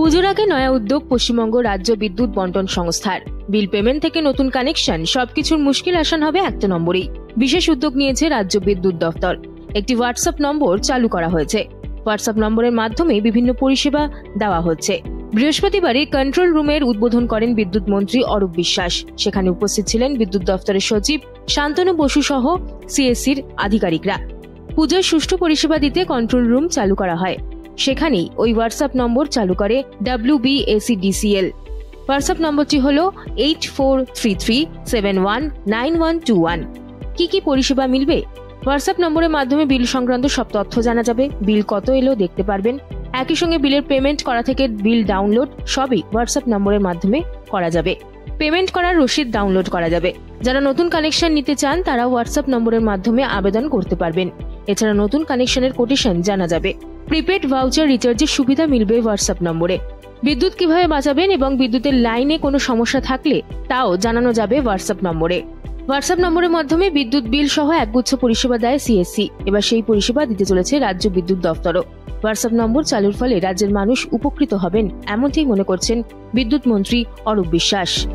পুজোর আগে নয়া উদ্যোগ পশ্চিমবঙ্গ রাজ্য বিদ্যুৎ বন্টন সংস্থার। বিল পেমেন্ট থেকে নতুন কানেকশন সবকিছুর মুশকিল আসান হবে একটা নম্বরেই। বিশেষ উদ্যোগ নিয়েছে রাজ্য বিদ্যুৎ দফতর। একটি হোয়াটসঅ্যাপ নম্বর চালু করা হয়েছে। হোয়াটসঅ্যাপ নম্বরের মাধ্যমে বিভিন্ন পরিষেবা দেওয়া হচ্ছে। বৃহস্পতিবারে কন্ট্রোল রুমের উদ্বোধন করেন বিদ্যুৎ মন্ত্রী অরূপ বিশ্বাস। সেখানে উপস্থিত ছিলেন বিদ্যুৎ দফতরের সচিব শান্তনু বসু সহ সিএসসির আধিকারিকরা। পুজোর সুষ্ঠু পরিষেবা দিতে কন্ট্রোল রুম চালু করা হয়। সেখানেই ওই হোয়াটসঅ্যাপ নম্বর চালু করে WBACDCL। হোয়াটসঅ্যাপ নম্বরটি হল 8433719121। কি পরিষেবা মিলবে? হোয়াটসঅ্যাপ নম্বরের মাধ্যমে বিল সংক্রান্ত সব তথ্য জানা যাবে। বিল কত এলো দেখতে পারবেন। একই সঙ্গে বিলের পেমেন্ট করা থেকে বিল ডাউনলোড সবই হোয়াটসঅ্যাপ নম্বরের মাধ্যমে করা যাবে। পেমেন্ট করার রসিদ ডাউনলোড করা যাবে। যারা নতুন কানেকশন নিতে চান তারা হোয়াটসঅ্যাপ নম্বরের মাধ্যমে আবেদন করতে পারবেন। এছাড়া নতুন কানেকশনের কোটেশন জানা যাবে। প্রিপেড ভাউচার রিচার্জের সুবিধা মিলবে হোয়াটসঅ্যাপ নম্বরে। বিদ্যুৎ কিভাবে বাঁচাবেন এবং বিদ্যুতের লাইনে কোনো সমস্যা থাকলে তাও জানানো যাবে হোয়াটসঅ্যাপ নম্বরে। হোয়াটসঅ্যাপ নম্বরের মাধ্যমে বিদ্যুৎ বিল সহ একগুচ্ছ পরিষেবা দেয় সিএসসি। এবার সেই পরিষেবা দিতে চলেছে রাজ্য বিদ্যুৎ দফতরও। হোয়াটসঅ্যাপ নম্বর চালুর ফলে রাজ্যের মানুষ উপকৃত হবেন, এমনটাই মনে করছেন বিদ্যুৎ মন্ত্রী অরূপ বিশ্বাস।